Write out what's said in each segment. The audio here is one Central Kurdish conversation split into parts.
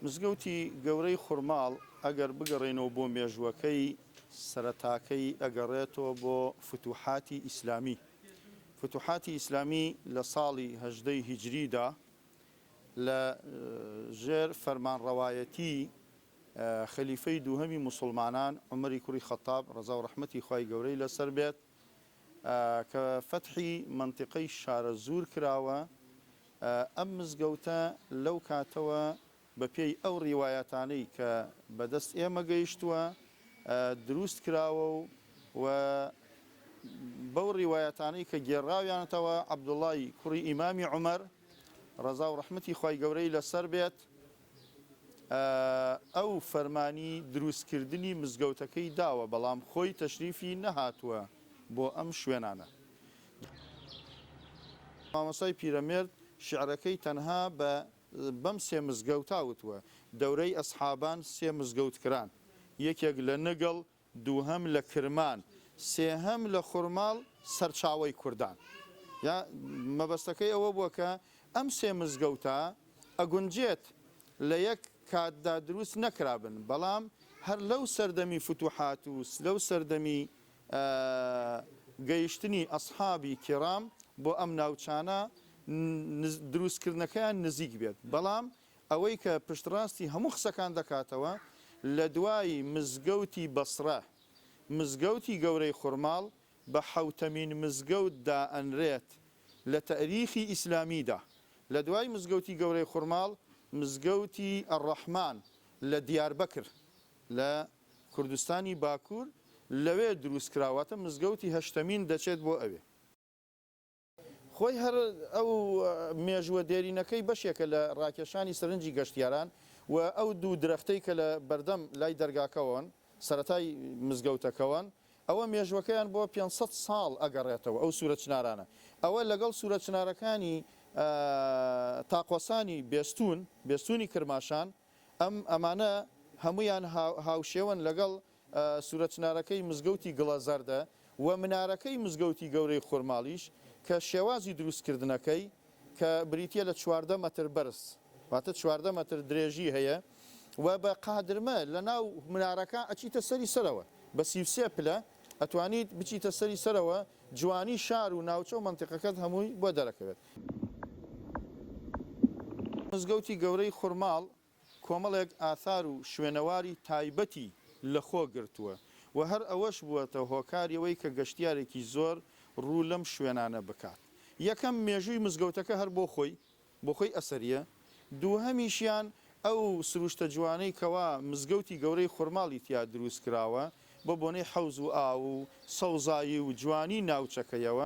مزگەوتی گەورەی خورماڵ ئەگەر بگەڕێنەوە بۆ مێژووەکەی سەرەتاکەی ئەگەڕێتەوە بۆ فتوحاتی ئیسلامی. فتوحاتی ئیسلامی لە ساڵی 18 هیجریدا لە ژێر فەرمانڕەوایەتی خەلیفەی دووهەمی موسڵمانان عومەری کوڕی خەتاب ڕەزا و ڕەحمەتی خوای گەورەی لەسەر بێت کە فەتحی منتیقەی شارە زوور کراوە. ئەم مزگەوتە لەو کاتەوە بە پێی ئەو ڕیوایەتانەی کە بەدەست ئێمە گەیشتووە دروست کراوە و بەو ڕیوایەتانەی کە گێڕاویانەتەوە عەبدوڵڵای کوڕی ئیمامی عومەر ڕەزا و ڕەحمەتی خوای گەورەی لەسەر بێت ئەو فەرمانی دروستکردنی مزگەوتەکەی داوە، بەڵام خۆی تەشریفی نەهاتووە بۆ ئەم شوێنانە. مامۆستای پیرەمێرد شیعرەکەی تەنها بەم سێ مزگەوت وتووە. دەورەی ئەسحابان سێ مزگەوت کران، یەکێک لە نەگەڵ، دووهەم لە کرمان، سێهەم لە خورماڵ سەرچاوەی کوردان. یا مەبەستەکەی ئەوە بووە کە ئەم سێ مزگەوتە ئەگونجێت لە یەک کاتدا دروست نەکرابن، بەڵام هەر لەو سەردەمی فتوحات و لەو سەردەمی گەیشتنی ئەسحابی کیرام بۆ ئەم ناوچانە دروستکردنەکەیان نزیک بێت. بەڵام ئەوەی کە پشتڕاستی هەموو قسەکان دەکاتەوە لە دوای مزگەوتی بەسرە، مزگەوتی گەورەی خورماڵ بە حەوتەمین مزگەوتدا ئەنرێت لە تەریخی ئیسلامیدا. لە دوای مزگەوتی گەورەی خورماڵ مزگەوتی ئەڕەحمان لە دیاربەکر لە کوردستانی باکوور لەوێ دروست کراوەتە مزگەوتی هەشتەمین دەچێت بۆ ئەوێ. خۆی هەر ئەو مێژووە دێرینەکەی بەشێکە لە ڕاکێشانی سەرنجی گەشتیاران و ئەو دوو درەختەی کە لە بەردەم لای دەرگاکەوەن سەرەتای مزگەوتەکەوان ئەوە مێژوەکەیان بۆ 500 ساڵ ئەگەڕێتەوە. ئەو سوورە چنارانە ئەوە لەگەڵ سوورە چنارەکانی تاقوەسانی بێستونی کرماشان ئەمانە هەمویان هاوشێوەن لەگەڵ سوورە چنارەکەی مزگەوتی گڵەزەردە و منارەکەی مزگەوتی گەورەی خورماڵیش کە شێوازی دروستکردنەکەی کە بریتە لە 14 مەتر بەرز، واتە 14 مەتر درێژی هەیە و بە قادرمە لە ناو منارەکە ئەچیتە سەری سەرەوە بە 33 پلە ئەتوانیت بچیتە سەری سەرەوە، جوانی شار و ناوچە و منتیقەکەت هەمووی بۆ دەرەکەوێت. مزگەوتی گەورەی خورماڵ کۆمەڵێک ئاثار و شوێنەواری تایبەتی لەخۆ گرتووە و هەر ئەوەش بووەتە هۆکاریەوەی کە گەشتیارێکی زۆر ڕوو لەم شوێنانە بکات. یەکەم مێژووی مزگەوتەکە هەر بۆ خۆی ئەسەریە، دووهەمیشیان ئەو سروشتە جوانەی کەوا مزگەوتی گەورەی خورماڵی تیا دروست کراوە بە بۆنەی حەوز و ئاو و سەوزایی و جوانی ناوچەکەیەوە.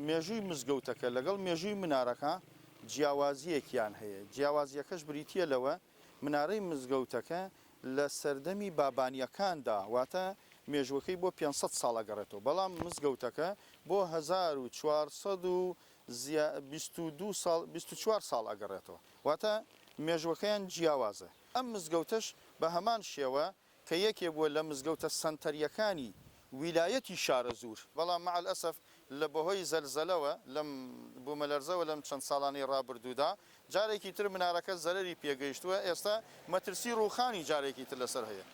مێژووی مزگەوتەکە لەگەڵ مێژووی منارەکە جیاوازیەکیان هەیە. جیاوازیەکەش بریتە لەوە منارەی مزگەوتەکە لە سەردەمی بابانیەکاندا واتە مێژوەکەی بۆ 500 ساڵ ئەگەڕێتەوە، بەڵام مزگەوتەکە بۆ 1424 ساڵ ئەگەڕێتەوە، واتە مێژوەکەیان جیاوازە. ئەم مزگەوتەش بە هەمان شێوە کە یەکێ بووە لە مزگەوتە سەنتەریەکانی ویلایەتی شارە زوور، بەڵام مع الأسف لە بەهۆی زەلزەلەوە لەم بوومەلەرزەوە لەم چەند ساڵانی ڕابردوودا جارێکی تر منارەکە زەرەری پێگەیشتووە، ئێستا مەترسی ڕووخانی جارێکی تر لەسەر هەیە.